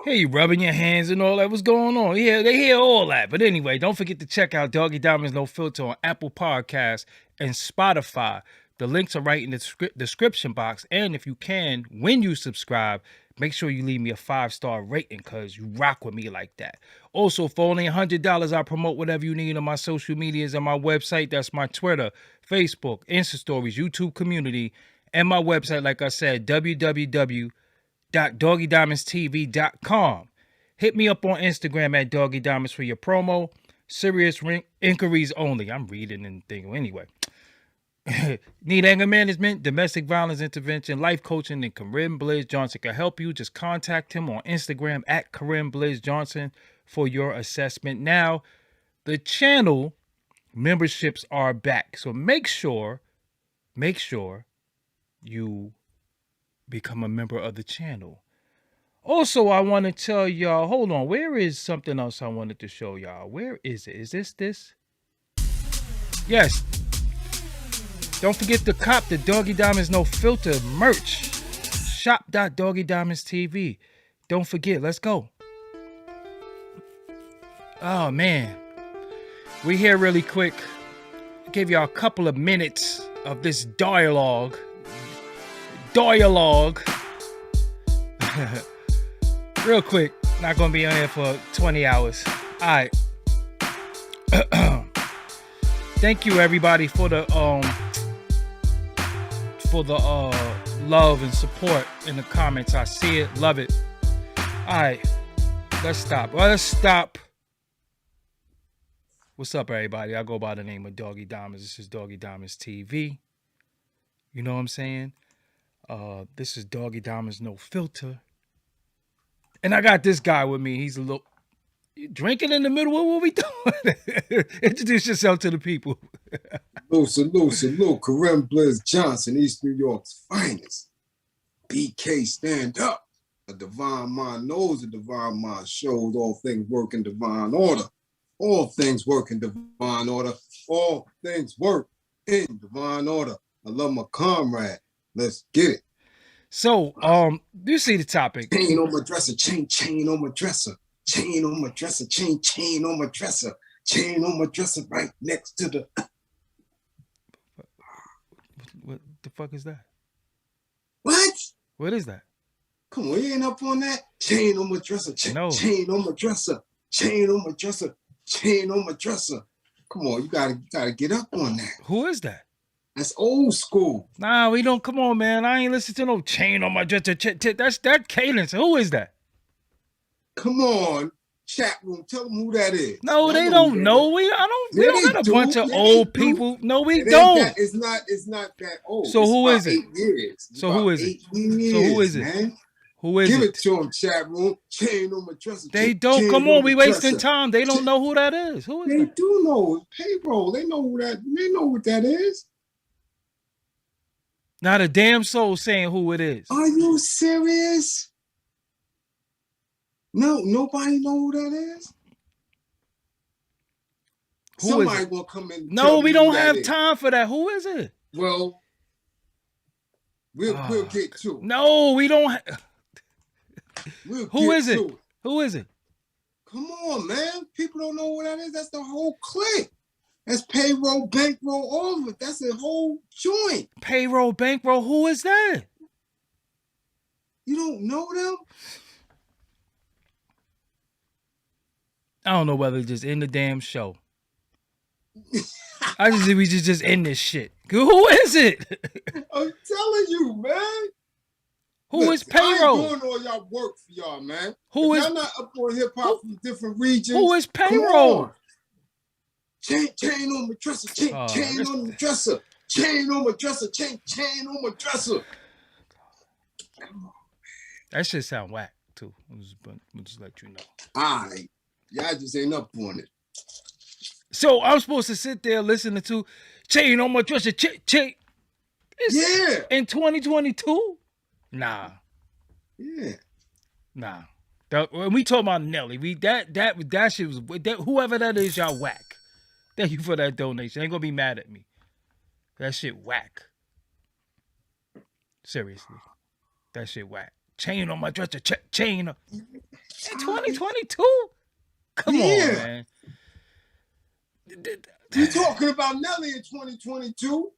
Hear you rubbing your hands and all that. What's going on? Yeah, they hear all that. But anyway, don't forget to check out Doggie Diamonds No Filter on Apple Podcasts and Spotify. The links are right in the description box. And if you can, when you subscribe, make sure you leave me a 5-star rating because you rock with me like that. Also, for only $100, I promote whatever you need on my social medias and my website. That's my Twitter, Facebook, Insta Stories, YouTube community, and my website, like I said, www.doggiediamondstv.com. Hit me up on Instagram at Doggie Diamonds for your promo. Serious inquiries only. I'm reading and thinking. Anyway. Need anger management, domestic violence intervention, life coaching, and Karim Blaze Johnson can help you. Just contact him on Instagram at Karim Blaze Johnson for your assessment. Now, the channel memberships are back. So make sure you become a member of the channel. Also, I want to tell y'all, hold on, where is something else I wanted to show y'all? Where is it? Is this? Yes. Don't forget to cop the Doggie Diamonds No Filter merch. Shop.doggiediamondstv. Don't forget, let's go. Oh, man. We here really quick. I gave y'all a couple of minutes of this dialogue. Real quick. Not going to be on here for 20 hours. All right. Thank you, everybody, for the love and support in the comments. I see it, love it. All right, let's stop. What's up, everybody? I go by the name of Doggie Diamonds. This is Doggie Diamonds TV. You know what I'm saying? This is Doggie Diamonds No Filter. And I got this guy with me. He's a little... You drinking in the middle? What we doing? Introduce yourself to the people. Salute. Karim Blaze Johnson, East New York's finest. BK stand up. A divine mind knows a divine mind shows all things work in divine order. All things work in divine order. All things work in divine order. I love my comrade. Let's get it. So, you see the topic. Chain on my dresser, chain on my dresser. Chain on my dresser, chain on my dresser. Chain on my dresser right next to the... What the fuck is that? What? What is that? Come on, you ain't up on that? Chain on my dresser, no. Chain on my dresser, chain on my dresser, chain on my dresser. Come on, you gotta get up on that. Who is that? That's old school. Nah, we don't. Come on, man. I ain't listening to no chain on my dresser. That's that cadence. Who is that? Come on, chat room. Tell them who that is. No, they don't know. We don't got a bunch of old people. No, we don't. It's not that old. So who is it? 8 years. So who is it? So who is it? Man. Who is it? Give it to them, chat room. Chain on my dresser. They don't. Come on, we wasting time. They don't know who that is. Who is that? They do know. Payroll. They know who that. They know what that is. Not a damn soul saying who it is. Are you serious? No, nobody know who that is. Somebody will come in. No, we don't have time for that. Who is it? Well, we'll get to it. No, we don't. Who is it? Who is it? Come on, man. People don't know who that is. That's the whole clique. That's payroll, bankroll, all of it. That's the whole joint. Payroll, bankroll. Who is that? You don't know them? I don't know whether it's just in the damn show. We just end this shit. Who is it? I'm telling you, man. Who is payroll? I ain't doing all y'all work for y'all, man. Who is? Y'all not up on hip hop from different regions. Who is payroll? Chain on my dresser, chain on my dresser, chain on my dresser, chain on my dresser. That shit sound whack too. We'll just let you know. All right. Y'all just ain't up on it. So I'm supposed to sit there listening to chain on my dresser, chain. Yeah. In 2022? Nah. Yeah. Nah. When we talk about Nelly, that shit was whoever that is, y'all whack. Thank you for that donation. Ain't gonna be mad at me. That shit whack. Seriously. That shit whack. chain on my dresser, chain. In 2022? Come on, man. We talking about Nelly in 2022.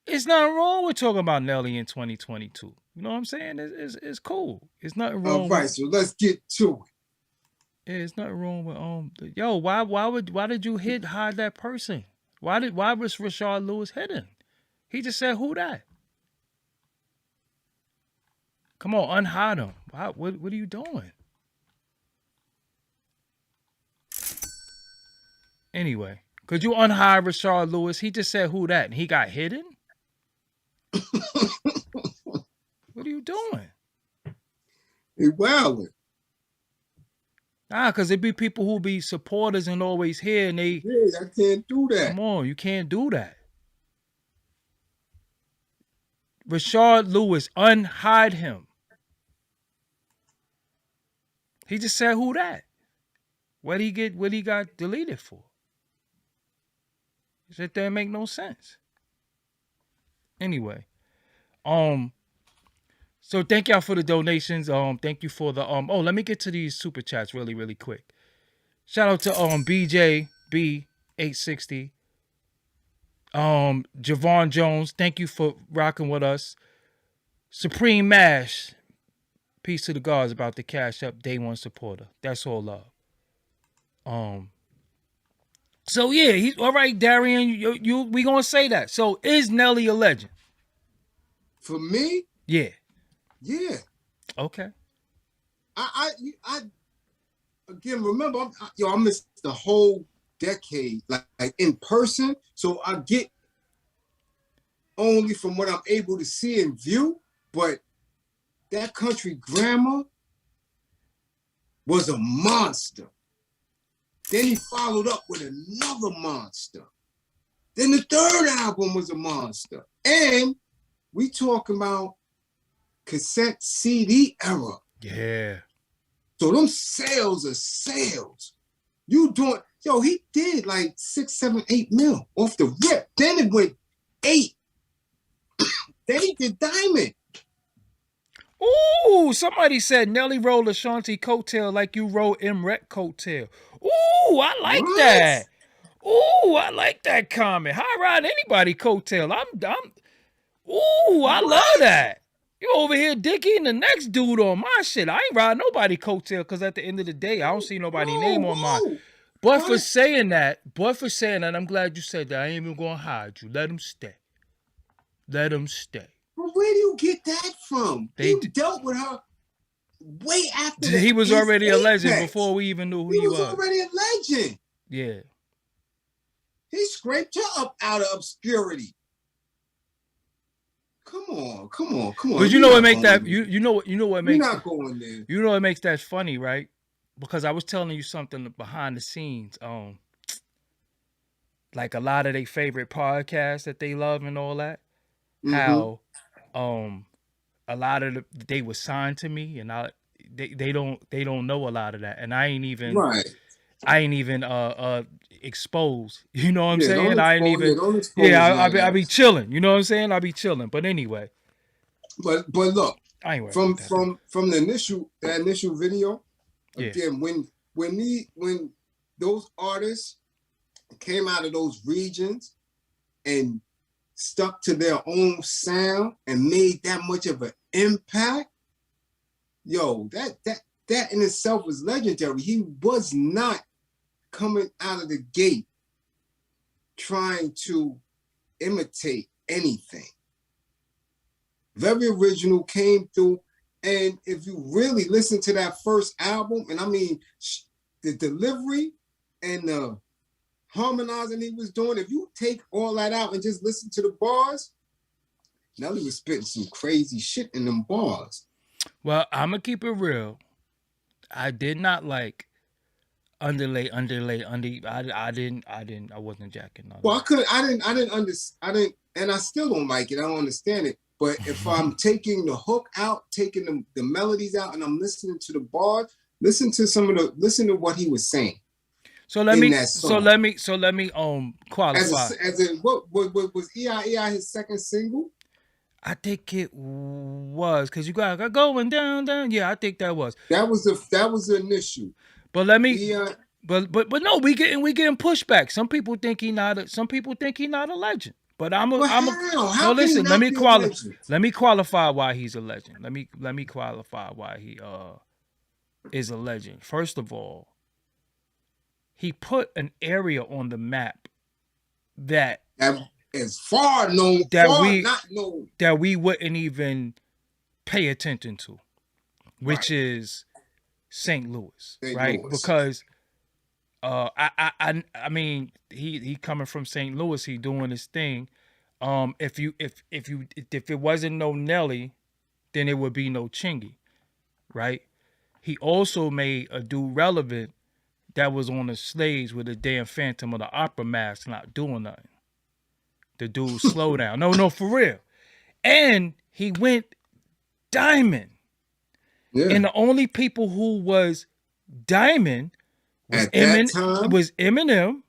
It's nothing wrong with talking about Nelly in 2022. You know what I'm saying? It's cool. It's nothing wrong. All right, so let's get to it. Yeah, it's nothing wrong with yo. Why did you hide that person? Why was Rashard Lewis hidden? He just said, "Who that?" Come on, unhide him. What are you doing? Anyway, could you unhide Rashard Lewis? He just said, "Who that?" and he got hidden. What are you doing? He wilding. Because it be people who be supporters and always here, and they. Yeah, I can't do that. Come on, you can't do that. Rashard Lewis, unhide him. He just said, "Who that?" What he got deleted for? That didn't make no sense. Anyway, so thank y'all for the donations. Thank you for the let me get to these super chats really, really quick. Shout out to BJB860. Javon Jones, thank you for rocking with us. Supreme Mash, peace to the gods about the cash up day one supporter. That's all love. So yeah, he's all right, Darian. You we gonna say that. So is Nelly a legend? For me? Yeah. Yeah. Okay. I again remember I missed the whole decade like in person, so I get only from what I'm able to see and view, but that country grammar was a monster. Then he followed up with another monster. Then the third album was a monster. And we talking about cassette CD era. Yeah. So them sales are sales. You doing, he did like 6, 7, 8 mil off the rip. Then it went 8. Then he did Diamond. Ooh, somebody said Nelly rolled Ashanti coattail like you rolled Emrek coattail. Ooh, I like that. Ooh, I like that comment. High ride anybody coattail. Ooh, I love that. You over here dicking the next dude on my shit. I ain't riding nobody coattail because at the end of the day, I don't see nobody name on mine. But for saying that, I'm glad you said that. I ain't even gonna hide you. Let him stay. Let him stay. But where do you get that from? He dealt with her way after he was already a legend before we even knew who he was. He was already a legend. Yeah. He scraped her up out of obscurity. Come on. But you know what makes that you know what makes You're not going there. You know what makes that funny, right? Because I was telling you something behind the scenes. Like a lot of their favorite podcasts that they love and all that. Mm-hmm. How a lot of they were signed to me and they don't know a lot of that. And I ain't even exposed. You know what I'm saying? I ain't even I be chilling. You know what I'm saying? I be chilling. But anyway. But look, from the initial video, again, when those artists came out of those regions and stuck to their own sound and made that much of an impact, that in itself was legendary. He was not coming out of the gate trying to imitate anything. Very original, came through, and if you really listen to that first album, and I mean the delivery and the harmonizing he was doing, if you take all that out and just listen to the bars, Nelly was spitting some crazy shit in them bars. Well, I'm gonna keep it real. I did not like underlay. I wasn't jacking on. Well, I didn't understand, and I still don't like it. I don't understand it. But if I'm taking the hook out, taking the melodies out, and I'm listening to the bars, listen to what he was saying. So let me qualify. As in, what was EI his second single? I think it was because you got going down. Yeah, I think that was. That was the initial. But let me. Yeah. But no, we getting pushback. Some people think he not. Some people think he not a legend. But But I'm a. how? No, How can he listen. not be a legend? Let me qualify why he's a legend. Let me qualify why he is a legend. First of all, he put an area on the map that That is far known, that far we not known. that we wouldn't even pay attention to, which Right. is St. Louis, St. right? Louis. Because I mean he coming from St. Louis, he doing his thing. If it wasn't no Nelly, then it would be no Chingy, right? He also made a dude relevant that was on the slaves with a damn Phantom of the Opera mask, not doing nothing. The dude slow down. No, for real. And he went diamond. Yeah. And the only people who was diamond was At that time, was Eminem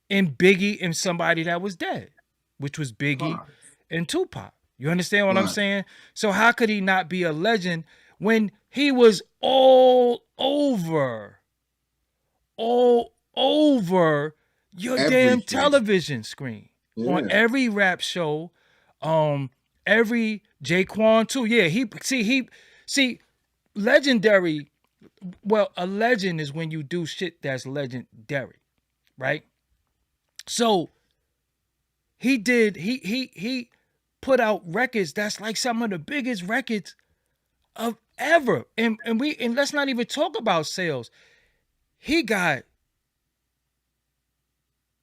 and Biggie and somebody that was dead, which was Biggie right. and Tupac. You understand what I'm Right. saying? So how could he not be a legend when he was all over your damn Everything. television screen, on Yeah. every rap show, every Jaquan too. Yeah, he legendary. Well, a legend is when you do shit that's legendary, right? So he put out records that's like some of the biggest records of ever. And let's not even talk about sales. He got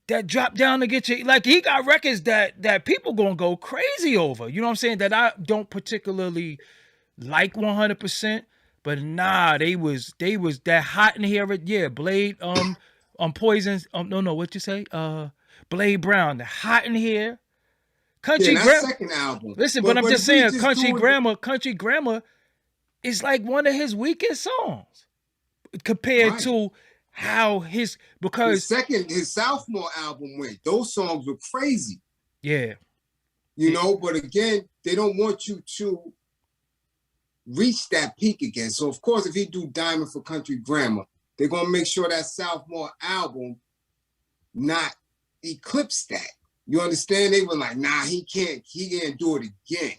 that drop down to get you, like he got records that people gonna go crazy over. You know what I'm saying? That I don't particularly like 100%, but nah, they was that hot in here. Yeah, Blade, Poisons, no, what you say? Blade Brown, the hot in here. Country Yeah, that Grammar. second album. Listen, but I'm just if we saying, Country doing Grammar is like one of his weakest songs compared Right. to how because his sophomore album went. Those songs were crazy. yeah, You know, but again, they don't want you to reach that peak again. So of course, if he do Diamond for Country Grammar, they're gonna make sure that sophomore album not eclipse that. You understand? They were like, nah, he can't do it again.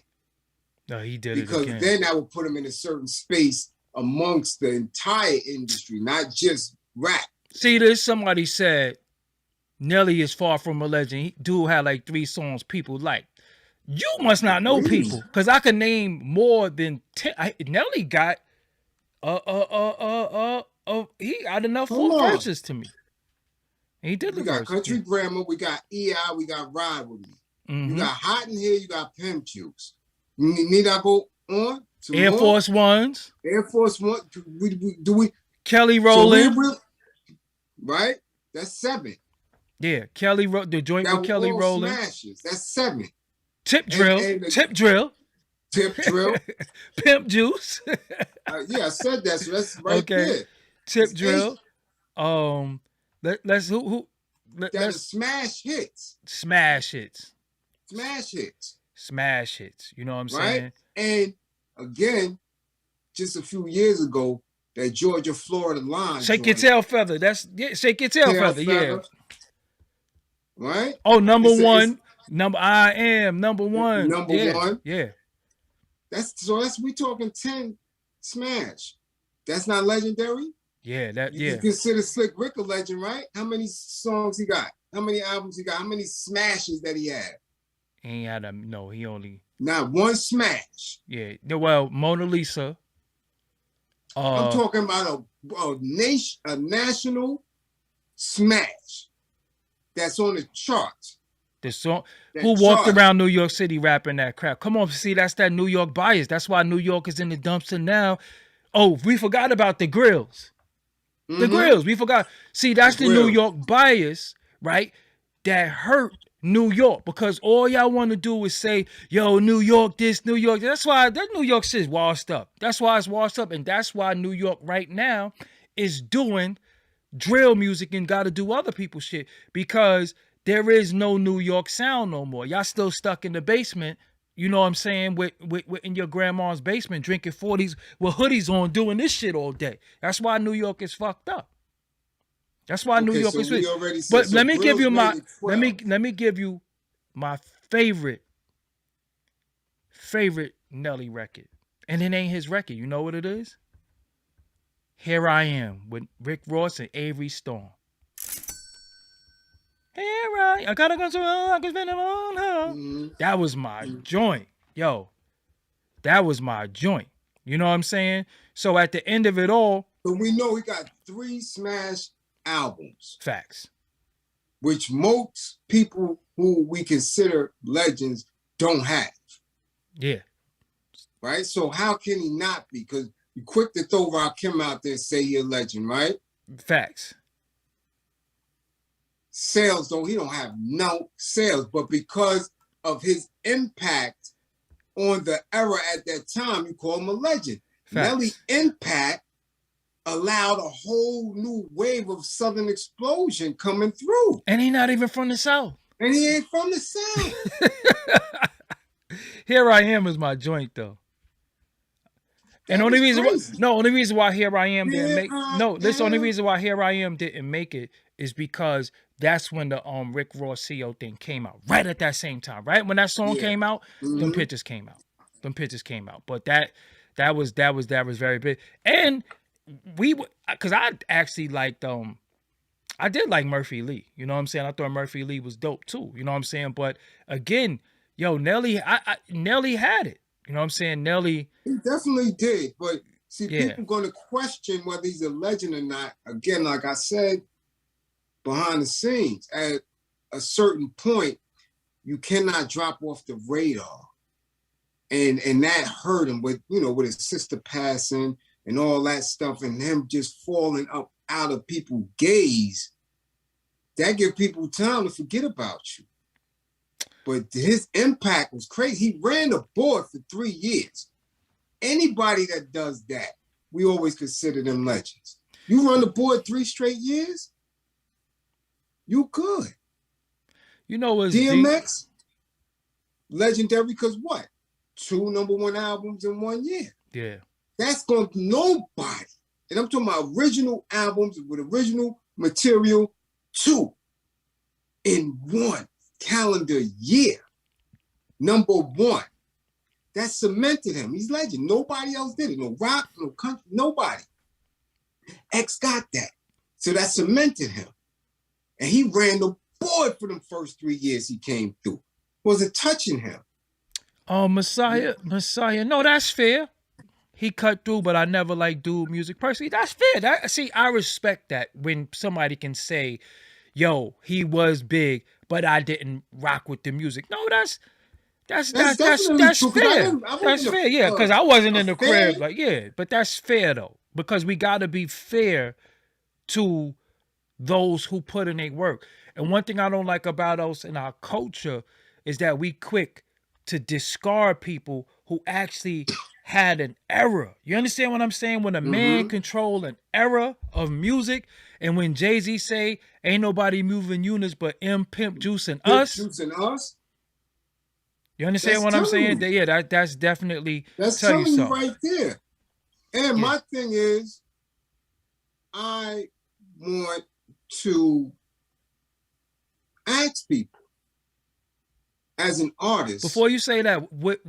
No, he did because it again. then that would put him in a certain space amongst the entire industry, not just rap. See, there's somebody said Nelly is far from a legend. He dude had like 3 songs people like. You must not know people, because I could name more than 10. Nelly got he got enough full verses to me. And he did We the got verse. Country Grammar, we got EI, we got Ride With Me. Mm-hmm. You got Hot in Here, you got Pimp Juice. Need I go on? Air more? Force Ones. Air Force One. Do we Kelly Rowland. So right? That's 7. Yeah, the joint with Kelly Rowland. Smashes. That's 7. Tip Drill. Tip Drill. Pimp Juice. Yeah, I said that, so that's right okay. there. Tip Drill. Let's smash hits. Smash hits. Smash hits. Smash hits. You know what I'm saying? And again, just a few years ago, that Georgia Florida line. Shake Your Tail Feather. That's Shake Your Tail Feather. Yeah. Right? Oh, number one. I am number one. Number one. Yeah. That's we talking 10 smash. That's not legendary? Yeah, You consider Slick Rick a legend, right? How many songs he got? How many albums he got? How many smashes that he had? He had he only not one smash. Yeah. Well, Mona Lisa. I'm talking about a national smash that's on the charts. The song who walked around New York City rapping that crap. Come on, see, that's that New York bias. That's why New York is in the dumpster now. Oh, we forgot about the grills. Mm-hmm. The grills, we forgot. See, that's the New York bias, right? That hurt New York, because all y'all want to do is say, yo, New York this, New York. That's why that New York shit is washed up. That's why it's washed up. And that's why New York right now is doing drill music and got to do other people's shit, because there is no New York sound no more. Y'all still stuck in the basement you know what I'm saying, with in your grandma's basement drinking 40s with hoodies on doing this shit all day. That's why New York is fucked up. That's why New Okay, York so is. we already said But so. let me give Grills you made my it 12. let me give you my favorite Nelly record, and it ain't his record. You know what it is? Here I Am with Rick Ross and Avery Storm. Here I gotta go to I can spend it on her. Mm-hmm. That was my joint, yo. That was my joint. You know what I'm saying? So at the end of it all, But we know he got 3 smash albums, facts. which most people who we consider legends don't have. Yeah. Right? So how can he not be? Because you quick to throw Rakim out there and say you're a legend, right? Facts. Sales he don't have no sales, but because of his impact on the era at that time, you call him a legend. Facts. Nelly impact allowed a whole new wave of Southern explosion coming through. And he not even from the South. And he ain't from the South. Here I Am is my joint though. And only reason why Here I Am didn't make this only reason why Here I Am didn't make it is because that's when the Rick Ross CEO thing came out. Right at that same time. Right? When that song came out, them pictures came out. But that was very big. And because I actually liked I did like Murphy Lee. You know what I'm saying? I thought Murphy Lee was dope too. You know what I'm saying? But again, yo, Nelly had it. You know what I'm saying? Nelly. He definitely did. But see, people going to question whether he's a legend or not. Again, like I said, behind the scenes, at a certain point, you cannot drop off the radar. And that hurt him with, with his sister passing and all that stuff, and him just falling up out of people's gaze. That give people time to forget about you. But his impact was crazy. He ran the board for 3 years. Anybody that does that, we always consider them legends. You run the board 3 straight years, you good. You know what's DMX, legendary because what? 2 #1 albums in 1 year. Yeah. That's going to nobody. And I'm talking about original albums with original material, 2 in 1 calendar year. #1. That cemented him. He's legend. Nobody else did it. No rock, no country, nobody. X got that. So that cemented him. And he ran the board for them first 3 years he came through. Wasn't touching him. Oh, Messiah. No, that's fair. He cut through, but I never liked dude music personally. That's fair. I respect that when somebody can say, yo, he was big, but I didn't rock with the music. No, that's fair. That's fair. Yeah, because I wasn't in the crib. Like, yeah, but that's fair though, because we got to be fair to those who put in their work. And one thing I don't like about us in our culture is that we quick to discard people who actually had an era. You understand what I'm saying? When a man control an era of music, and when Jay-Z say, ain't nobody moving units but M, Pimp, Juice, and us. You understand what I'm saying? Yeah, that's definitely that's telling you right there. And my thing is, I want to ask people as an artist. Before you say that, what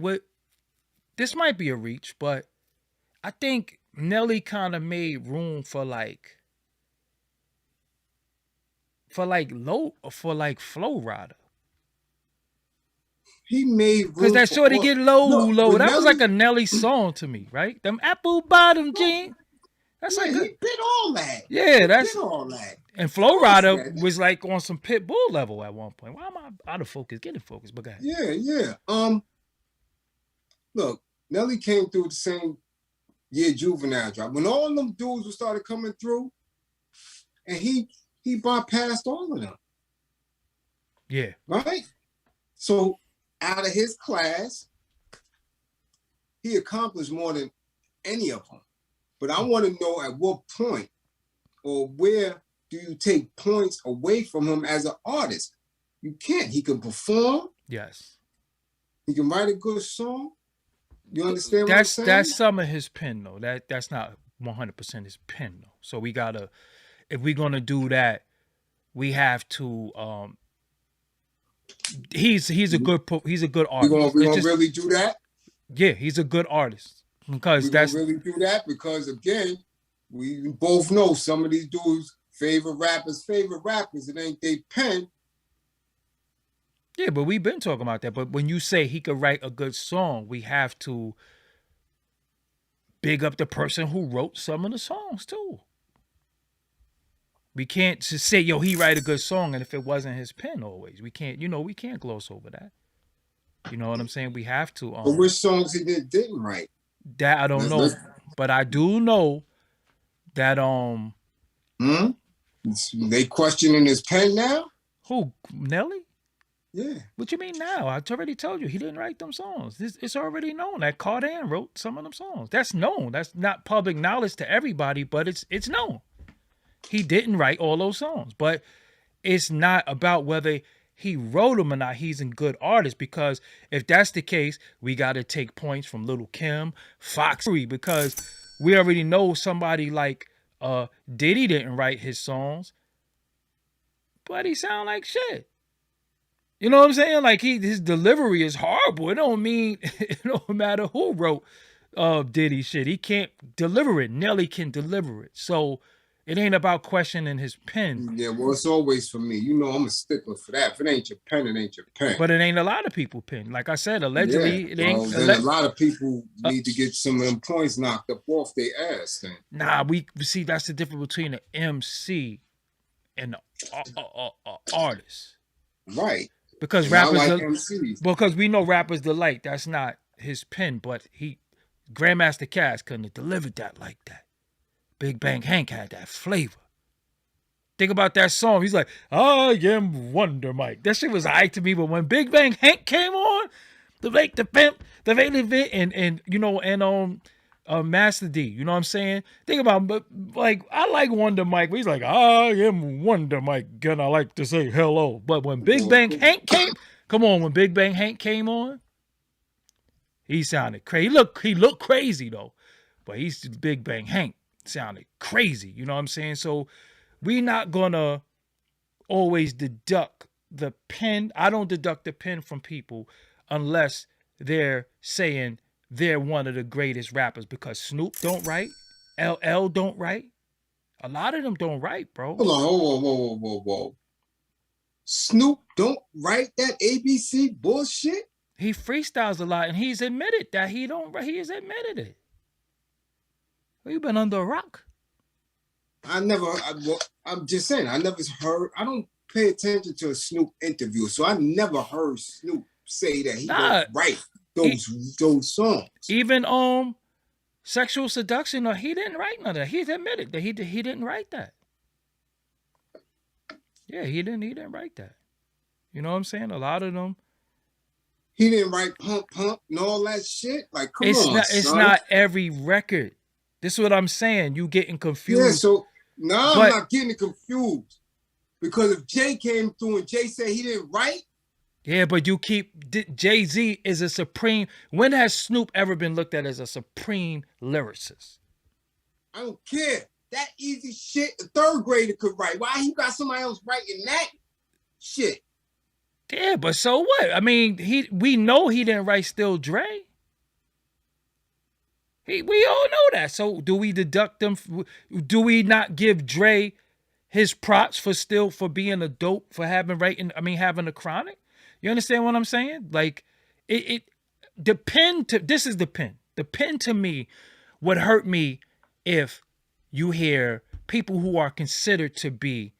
this might be a reach, but I think Nelly kind of made room for Flow Rider. He made room because that shorty get low. That was like a Nelly song to me, right? Them apple bottom jeans. That's like he bit all that. Yeah, that's bit all that. And Flow Rider was like on some Pit Bull level at one point. Why am I out of focus? Get in focus, but go ahead. Yeah. Look, Nelly came through the same year Juvenile dropped. When all them dudes started coming through, and he bypassed all of them. Yeah. Right? So out of his class, he accomplished more than any of them. But I want to know at what point or where do you take points away from him as an artist? You can't. He can perform. Yes. He can write a good song. You understand what I'm saying? That's some of his pen though. That's not 100% his pen though. So we gotta, if we're gonna do that, we have to. He's a good We gonna artist. we gonna really do that? Yeah, he's a good artist because We gonna really do that because again, we both know some of these dudes' favorite rappers. It ain't they pen. Yeah, but we've been talking about that. But when you say he could write a good song, we have to big up the person who wrote some of the songs too. We can't just say, yo, he write a good song, and if it wasn't his pen always, we can't, we can't gloss over that. You know what I'm saying? We have to. But which songs he didn't write? That I don't know, but I do know that They questioning his pen now? Who, Nelly? Yeah. What you mean now? I already told you he didn't write them songs. It's already known that Cardan wrote some of them songs. That's known. That's not public knowledge to everybody, but it's known. He didn't write all those songs, but it's not about whether he wrote them or not. He's a good artist, because if that's the case, we got to take points from Little Kim, Foxy, because we already know somebody like Diddy didn't write his songs, but he sound like shit. You know what I'm saying? Like his delivery is horrible. It don't mean it don't matter who wrote Diddy shit. He can't deliver it. Nelly can deliver it. So it ain't about questioning his pen. Yeah, well, it's always for me. You know, I'm a stickler for that. If it ain't your pen, it ain't your pen. But it ain't a lot of people pen. Like I said, allegedly, it ain't. Then a lot of people need to get some of them points knocked up off their ass. Then. Nah, we see that's the difference between an MC and an artist. Right. Because because we know rappers delight. That's not his pen, but Grandmaster Caz couldn't have delivered that like that. Big Bang Hank had that flavor. Think about that song. He's like, I am Wonder Mike. That shit was aight to me, but when Big Bang Hank came on, the pimp, and Master D, you know what I'm saying? Think about, but like, I like Wonder Mike, but he's like, I am Wonder Mike, and I like to say hello. But when Big Bang Hank came, when Big Bang Hank came on, he sounded crazy. He looked crazy though, but he's Big Bang Hank sounded crazy. You know what I'm saying? So we're not gonna always deduct the pen. I don't deduct the pen from people unless they're saying they're one of the greatest rappers, because Snoop don't write, LL don't write. A lot of them don't write, bro. Hold on, whoa. Snoop don't write that ABC bullshit? He freestyles a lot, and he's admitted that he don't write. He has admitted it. Well, you been under a rock? I'm just saying, I never heard, I don't pay attention to a Snoop interview, so I never heard Snoop say that he don't write those songs. Even Sexual Seduction, he didn't write none of that. He's admitted that he didn't write that. Yeah, he didn't write that. You know what I'm saying? A lot of them. He didn't write Pump Pump and all that shit. Like, come on, it's not every record. This is what I'm saying. You getting confused. Yeah, so I'm not getting confused. Because if Jay came through and Jay said he didn't write. Yeah, but you keep, Jay-Z is a supreme. When has Snoop ever been looked at as a supreme lyricist? I don't care. That easy shit, a third grader could write. Why he got somebody else writing that shit? Yeah, but so what? I mean, we know he didn't write Still Dre. We all know that. So do we deduct them? Do we not give Dre his props for being a dope, for having a chronic? You understand what I'm saying? Like the pen this is the pen. The pen to me would hurt me if you hear people who are considered to be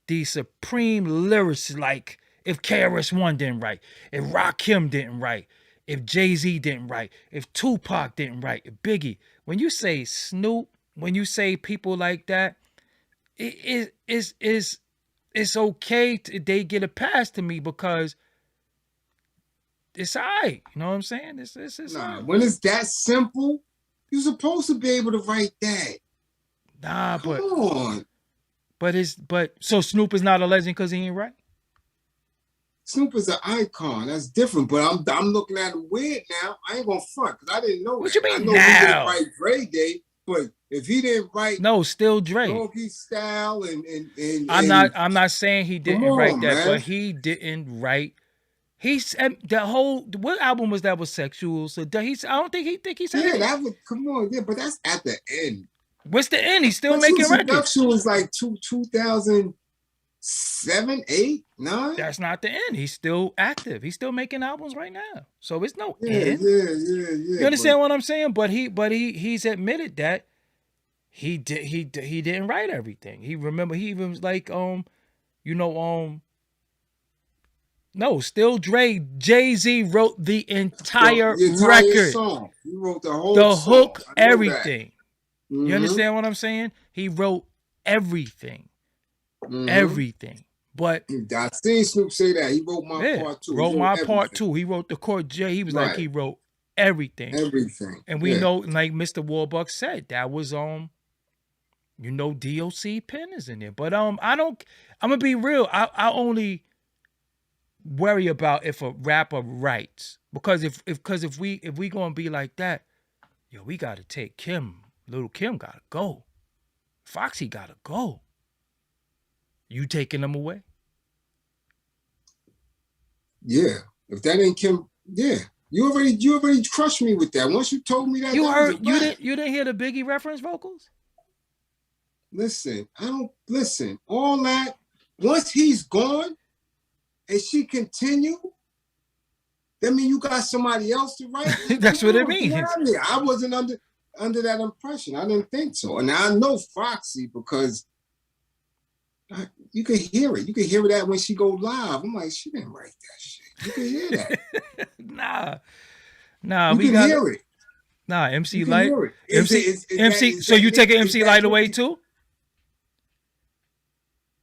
the supreme lyricists, like if KRS-One didn't write, if Rakim didn't write, if Jay-Z didn't write, if Tupac didn't write, if Biggie. When you say Snoop, when you say people like that, it's okay they get a pass to me, because it's all right. You know what I'm saying? It's nah, when it's that simple, you're supposed to be able to write that. Nah, Come on. But so Snoop is not a legend because he ain't right? Snoop is an icon. That's different. But I'm looking at it weird now. I ain't gonna front because I didn't know What that. you mean I know now? he didn't write Dre Day, but if he didn't write No, still Dre. Doggy Style and I'm not saying he didn't write that, man. but he didn't write. He's the whole. What album was that? Was Sexual? So I don't think he said. Yeah, that would come on. Yeah, but that's at the end. What's the end? He's still making records. Production was like 2007, 8, 9. That's not the end. He's still active. He's still making albums right now. So it's no Yeah. end. You understand what I'm saying? But he's admitted that he didn't write everything. He even was like no, still Dre. Jay-Z wrote the entire record. Song. He wrote the whole song. Hook, everything. Mm-hmm. You understand what I'm saying? He wrote everything. Mm-hmm. Everything. But I seen Snoop say that. He wrote my part too. Wrote my part too. He wrote the Court J. He was like, he wrote everything. Everything. And we know, like Mr. Warbuck said, that was DOC pen is in there. But I'm gonna be real. I only worry about if a rapper writes. Because if we gonna be like that, yo, we gotta take Kim. Little Kim gotta go. Foxy gotta go. You taking them away? Yeah. If that ain't Kim, yeah. You already crushed me with that. Once you told me that, you didn't hear the Biggie reference vocals? Listen, all that. Once he's gone, and she continue, that mean you got somebody else to write? That's what it means. I wasn't under that impression. I didn't think so. And I know Foxy because you can hear it. You can hear that when she go live. I'm like, she didn't write that shit. You can hear that. Nah, you can hear it. Nah, MC Light. MC. So you take an MC Light away too?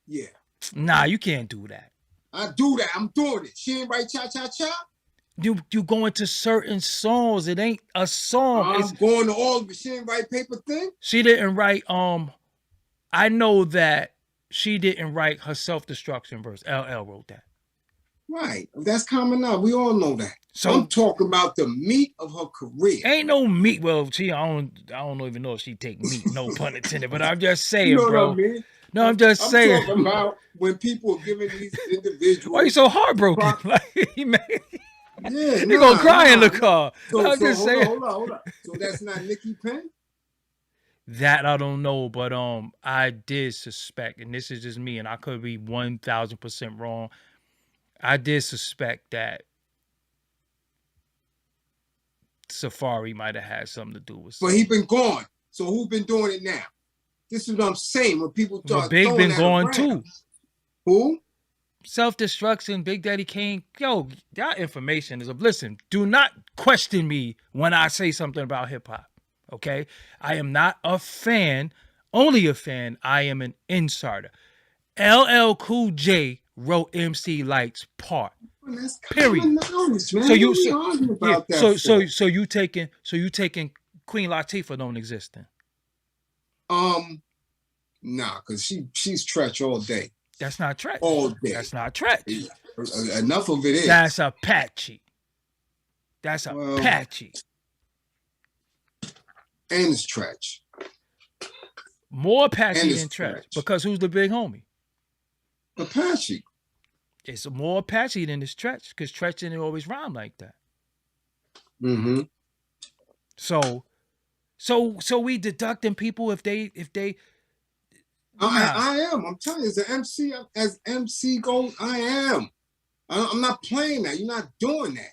Yeah. Nah, you can't do that. I do that. I'm doing it. She ain't write Cha Cha Cha. You go into certain songs. It ain't a song. I'm going to all of it. She ain't write Paper Thing. She didn't write. I know that she didn't write her self-destruction verse. LL wrote that. Right. That's common now. We all know that. So I'm talking about the meat of her career. Ain't no meat. Well, I don't even know if she take meat. No pun intended. But I'm just saying, you know bro. What I mean? No, I'm just saying. I'm talking about when people are giving these individuals. Why are you so heartbroken? Yeah, you're gonna cry in the car. I'm just saying. Hold on. So that's not Nikki Penn? That I don't know, but I did suspect, and this is just me, and I could be 1,000% wrong. I did suspect that Safari might have had something to do with. But he been gone. So who been doing it now? This is what I'm saying. When people talk, Big been gone too. Who? Self-destruction, Big Daddy Kane. Yo, that information is listen, do not question me when I say something about hip-hop. Okay? I am not a fan, only a fan. I am an insider. LL Cool J wrote MC Light's part. That's period. Knowledge, man. So you taking Queen Latifah don't exist then? Nah, because she's Tretch all day. That's not Tretch. All day. That's not Tretch. Yeah. Enough of it is. That's Apache. That's Apache. And it's Tretch. More Apache than Tretch. Because who's the big homie? Apache. It's more Apache than it's Tretch, because Tretch didn't always rhyme like that. Mm-hmm. So we deducting people if they. I am. I'm telling you, as MC goes, I am. I'm not playing that. You're not doing that.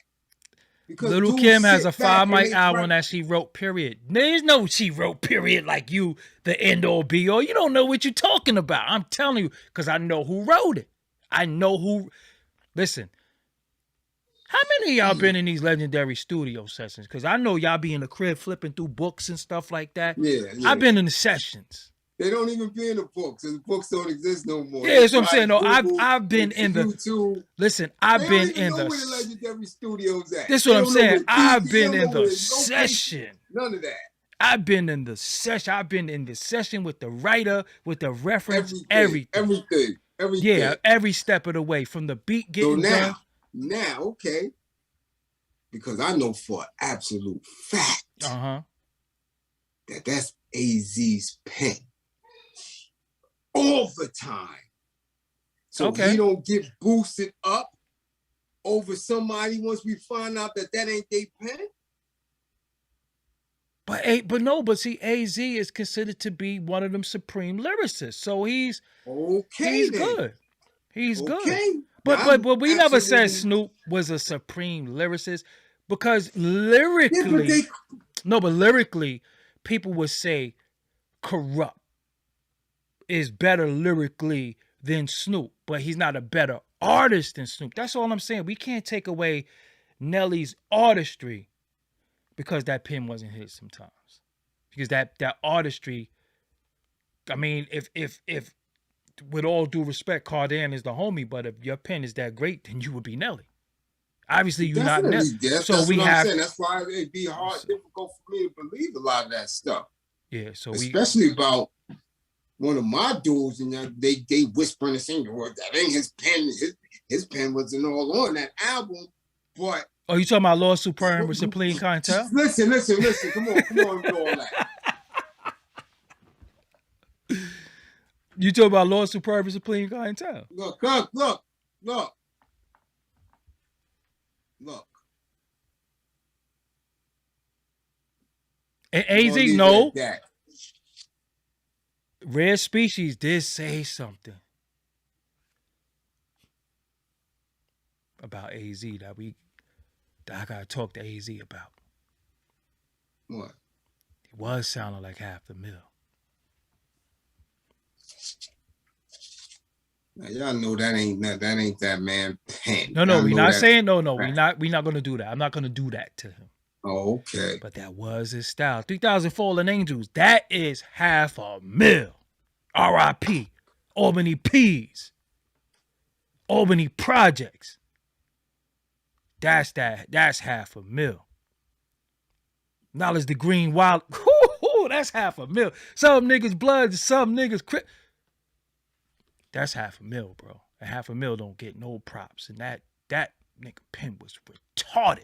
Because Little Kim has a 5 mic album that she wrote, period. There's no she wrote, period, like you, the end all be all. You don't know what you're talking about. I'm telling you, because I know who wrote it. I know who. Listen, how many of y'all been in these legendary studio sessions? Because I know y'all be in the crib flipping through books and stuff like that. Yeah. I've been in the sessions. They don't even be in the books. The books don't exist no more. Yeah, that's what I'm saying. No, I've been in the YouTube. Listen, I've been in the where the legendary studios at. This is what I'm saying. I've been in the session. None of that. I've been in the session. I've been in the session with the writer, with the reference, everything. Everything. Yeah, every step of the way, from the beat getting done. Now, okay, because I know for absolute fact that that's AZ's pen all the time. So he don't get boosted up over somebody once we find out that ain't their pen. But see, AZ is considered to be one of them supreme lyricists. So he's good. He's good. But we never said Snoop was a supreme lyricist because lyrically, lyrically, people would say Corrupt is better lyrically than Snoop, but he's not a better artist than Snoop. That's all I'm saying. We can't take away Nelly's artistry because that pen wasn't his sometimes. Because that artistry, I mean, if with all due respect, Cardan is the homie, but if your pen is that great, then you would be Nelly. Obviously, you're not Nelly. So we have. That's why it'd be difficult for me to believe a lot of that stuff. Yeah. So especially about one of my dudes, and they whispering the same word that ain't his pen. His pen wasn't all on that album, but. Oh, you talking about Lord Supreme with Supreme Clientele? Listen. Come on with all that. You talking about Lord Supreme with Supreme Clientele? Look. And AZ, no. Rare Species did say something about AZ that I gotta talk to AZ about. What? It was sounding like $500,000. Now, y'all know that ain't that man pen. No, we're not saying no. We're not gonna do that. I'm not gonna do that to him. Oh, okay. But that was his style. 3,000 Fallen Angels. That is $500,000. R.I.P. Albany P's. Albany Projects. That's $500,000. Knowledge the Green Wild. That's $500,000. Some niggas blood, some niggas crip. That's $500,000, bro. And $500,000 don't get no props. And that nigga pen was retarded.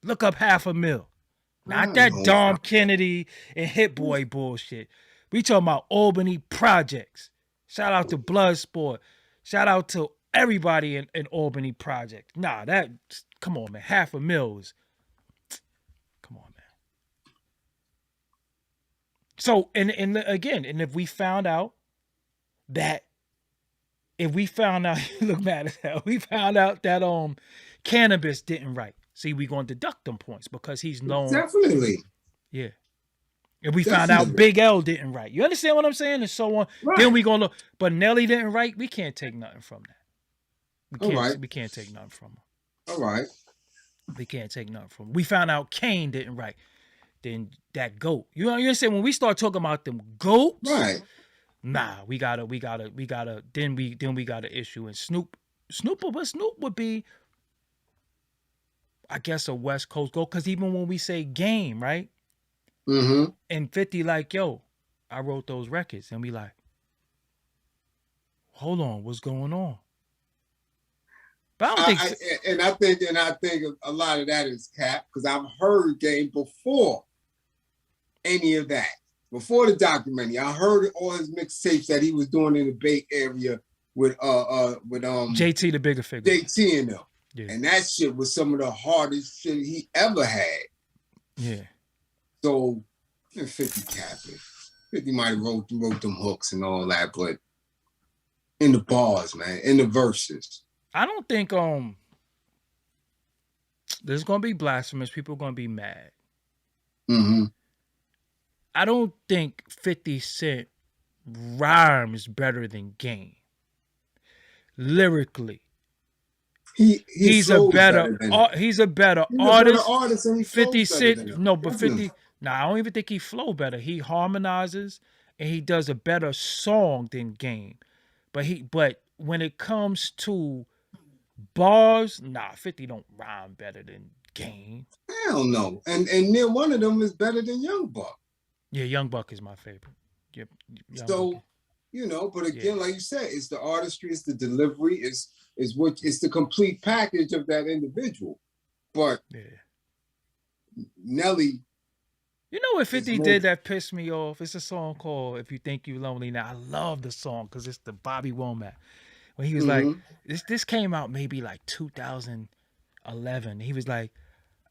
Look up $500,000. Not that Dom Kennedy and Hit Boy bullshit. We talking about Albany Projects. Shout out to Bloodsport. Shout out to everybody in Albany Projects. Nah, come on, man. $500,000 is, come on, man. So, and again, and if we found out, you look mad as hell. We found out that Cannabis didn't write. See, we gonna deduct them points because he's known. Definitely. Yeah. And we found out Big L didn't write. You understand what I'm saying? And so on. Right. Then we gonna look. But Nelly didn't write. We can't take nothing from that. We can't take nothing from him. All right. We can't take nothing from him. We found out Kane didn't write. Then that GOAT. You understand when we start talking about them GOATs? Right. Nah, we gotta then we gotta issue. And Snoop would be, I guess, a West Coast GOAT. Cause even when we say Game, right? Mm-hmm. And 50 like, yo, I wrote those records. And we like, hold on, what's going on? But I don't think I think a lot of that is cap because I've heard Game before any of that. Before the documentary, I heard all his mixtapes that he was doing in the Bay Area with JT the Bigger Figure. JT and them. Yeah. And that shit was some of the hardest shit he ever had. Yeah. So 50 capping. 50 might have wrote them hooks and all that, but in the bars, man, in the verses. I don't think there's gonna be blasphemous. People are gonna be mad. Mm-hmm. I don't think 50 Cent rhymes better than Game. Lyrically. He's a better artist. 50 Cent, no, but 50. Nah, I don't even think he flow better. He harmonizes and he does a better song than Game. But when it comes to bars, nah, 50 don't rhyme better than Game. Hell no. And near one of them is better than Young Buck. Yeah, Young Buck is my favorite. Yep. So You know, but again, like you said, it's the artistry, it's the delivery, it's the complete package of that individual. But Nelly, you know what 50 did that pissed me off? It's a song called "If You Think You Lonely Now." I love the song because it's the Bobby Womack when he was like, this came out maybe like 2011. He was like,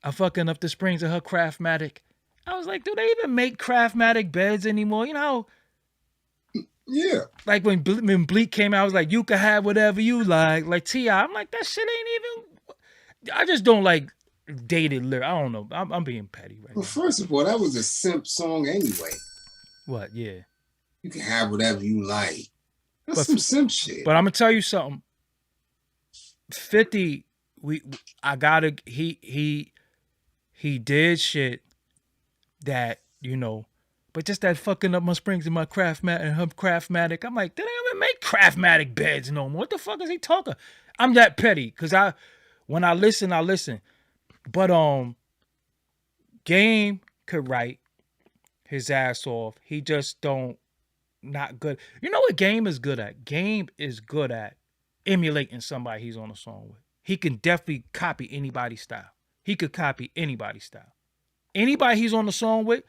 "I'm fucking up the springs of her Craftmatic." I was like, do they even make Craftmatic beds anymore? You know. Yeah. Like when Bleak came out, I was like, you can have whatever you like. Like T.I., I'm like, that shit ain't even. I just don't like dated lyrics. I don't know. I'm being petty right now. Well, first of all, that was a simp song anyway. What? Yeah. You can have whatever you like. That's some simp shit. But I'm gonna tell you something. 50, he did shit that, you know, but just that fucking up my springs and my Craftmatic. I'm like, they don't even make Craftmatic beds no more. What the fuck is he talking? I'm that petty because when I listen. But Game could write his ass off. He just not good. You know what Game is good at? Game is good at emulating somebody he's on a song with. He can definitely copy anybody's style. He could copy anybody's style. Anybody he's on the song with,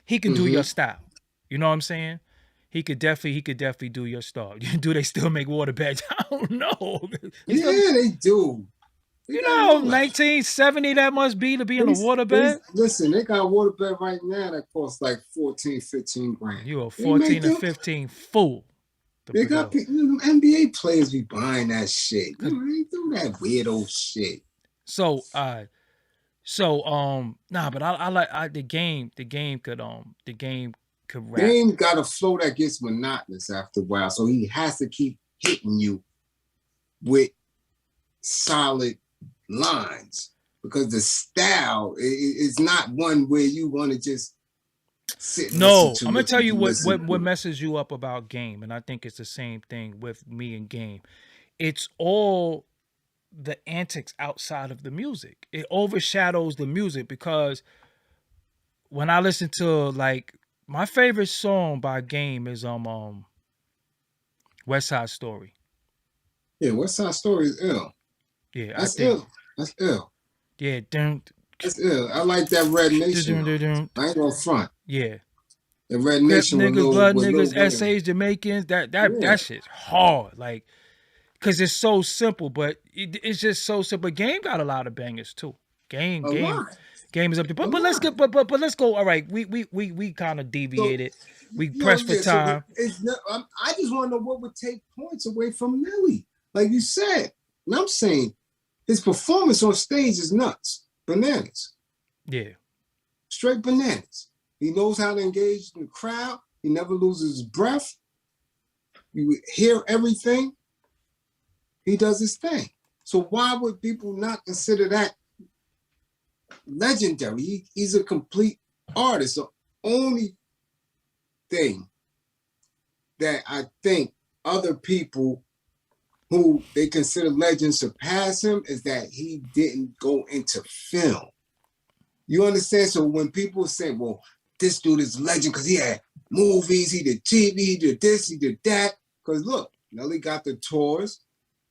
he can do your style. You know what I'm saying? He could definitely do your style. Do they still make water beds? I don't know. They do. You know, 1970 that must be to be in a water bed. Listen, they got a water bed right now that costs like 14, 15 grand. You a 14 or 15 fool. They got NBA players be buying that shit. They do that weirdo shit. So but I like the game could rap. Game got a flow that gets monotonous after a while, so he has to keep hitting you with solid lines because the style is not one where you want to just sit. No, I'm gonna tell you what messes you up about Game, and I think it's the same thing with me and Game. It's all the antics outside of the music. It overshadows the music because when I listen to like my favorite song by Game is West Side Story. Yeah, West Side Story is ill. Yeah, that's ill. That's ill. Yeah, that's ill. I like that Red Nation. I ain't on front. Yeah. The Red Nation niggas, blood niggas, essays, Jamaicans. That shit's hard. Like, cause it's so simple, but it's just so simple. Game got a lot of bangers too. Game is up there. But let's get but let's go. All right, we kind of deviated. So, we pressed for time. So I just want to know what would take points away from Nelly. Like you said, and I'm saying his performance on stage is nuts, bananas. Yeah, straight bananas. He knows how to engage the crowd. He never loses his breath. You hear everything. He does his thing. So why would people not consider that legendary? He's a complete artist. The only thing that I think other people who they consider legends surpass him is that he didn't go into film. You understand? So when people say, well, this dude is legend because he had movies, he did TV, he did this, he did that. Because look, Nelly got the tours,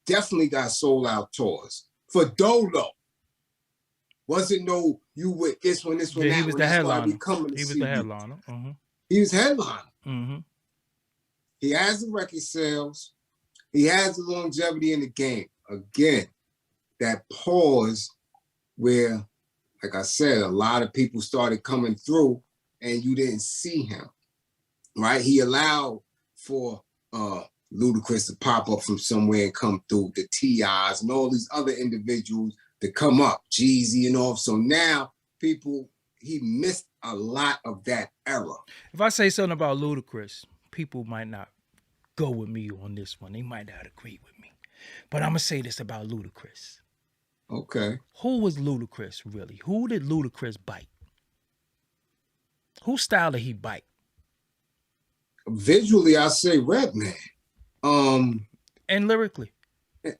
definitely got sold out tours. For Dolo, wasn't no you with this one, that he was one. The headliner. He was the headliner. He was headliner. Mm-hmm. He has the record sales. He has the longevity in the game. Again, that pause where, like I said, a lot of people started coming through and you didn't see him, right? He allowed for Ludacris to pop up from somewhere and come through, the T.I.s and all these other individuals to come up, Jeezy and all. So now he missed a lot of that era. If I say something about Ludacris, people might not go with me on this one. They might not agree with me. But I'm going to say this about Ludacris. Okay. Who was Ludacris really? Who did Ludacris bite? Whose style did he bite? Visually, I say Redman. And lyrically.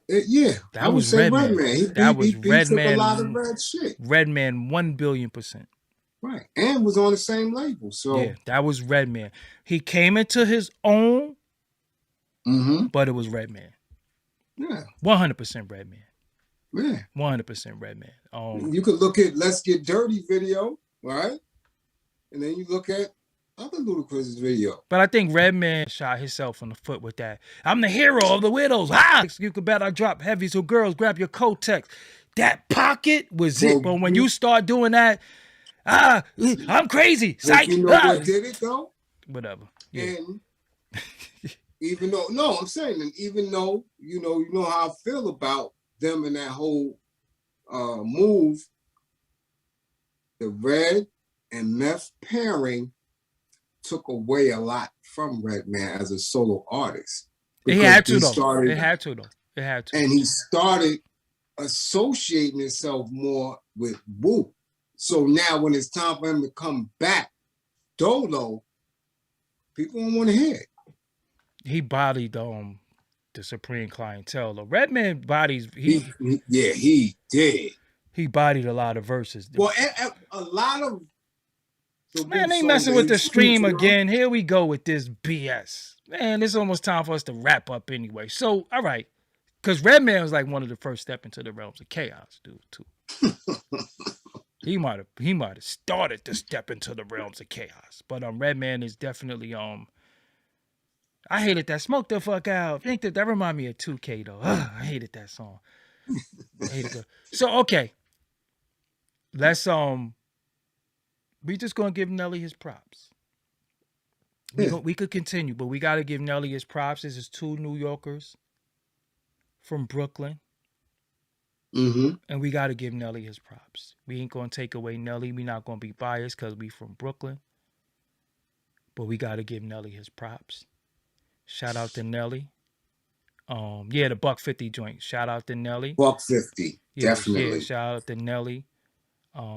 Yeah, that was Redman. That was Redman. A lot of red shit. Redman 1,000,000,000%. Right, and was on the same label. So yeah, that was Redman. He came into his own Mm-hmm. but it was Redman. Yeah. 100% Redman. Yeah. 100% Redman. You could look at Let's Get Dirty video, right? And then you look at other Ludacris video. But I think Redman shot himself in the foot with that. I'm the hero of the widows. Ah! You could bet I drop heavy, so girls grab your Kotex. That pocket was it. But when you start doing that, I'm crazy. Psych. You know what did it though? Whatever. Yeah. And even though, no, I'm saying, and even though, you know how I feel about them and that whole move, the Red and Meth pairing took away a lot from Redman as a solo artist. It had to though. It had to though. It had to. And he started associating himself more with Wu. So now when it's time for him to come back dolo, people don't want to hear it. He bodied the Supreme clientele. The Redman bodies. He did. He bodied a lot of verses. Well, a lot of. Man, they messing with the stream again. Here we go with this BS. Man, it's almost time for us to wrap up anyway. So, all right. Because Redman was like one of the first step into the realms of chaos, dude, too. He might have started to step into the realms of chaos. But Redman is definitely I hated that. Smoke the fuck out. I think that reminded me of 2K though. I hated that song. So okay. Let's we just gonna give Nelly his props. We could continue, but we gotta give Nelly his props. This is two New Yorkers from Brooklyn. Mm-hmm. And we gotta give Nelly his props. We ain't gonna take away Nelly. We not gonna be biased because we from Brooklyn. But we gotta give Nelly his props. Shout out to Nelly. The $1.50 joint. Shout out to Nelly. $1.50. Definitely. Yeah, shout out to Nelly.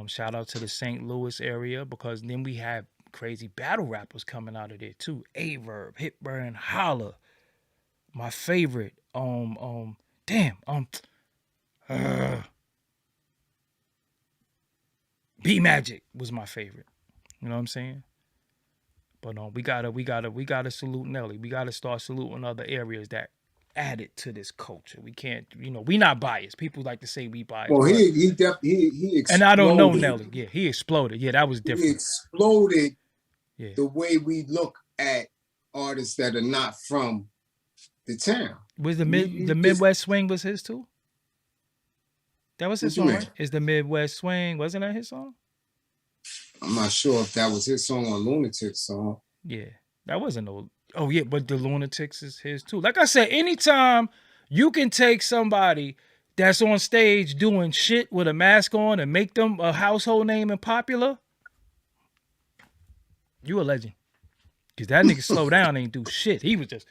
Shout out to the St. Louis area because then we have crazy battle rappers coming out of there too. Averb, Hitburn, Holla. My favorite. B Magic was my favorite. You know what I'm saying? But we gotta salute Nelly. We gotta start saluting other areas that added to this culture. We can't, we not biased. People like to say we biased. Well, he exploded. And I don't know Nelly. Yeah, he exploded. Yeah, that was different. He exploded the way we look at artists that are not from the town. Was the Midwest Swing was his too? That was his song, right? Is the Midwest Swing, wasn't that his song? I'm not sure if that was his song or Lunatic's song. Yeah, that wasn't no. Oh yeah, but the Lunatics is his too. Like I said, anytime you can take somebody that's on stage doing shit with a mask on and make them a household name and popular, you a legend. Cause that nigga Slow Down ain't do shit. He was just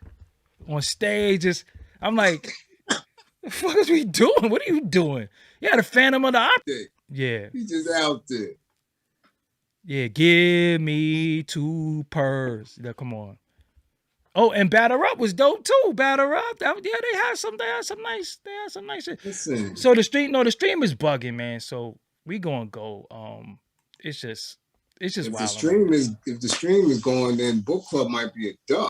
on stage. I'm like, the fuck is we doing? What are you doing? You had a Phantom of the Opera. Yeah. He's just out there. Yeah, give me 2 purrs. Yeah, come on. Oh, and Batter Up was dope too. Batter Up. They had some nice shit. Listen. So the stream is bugging, man. So we gonna go. It's just wild. If the stream is going, then book club might be a dub.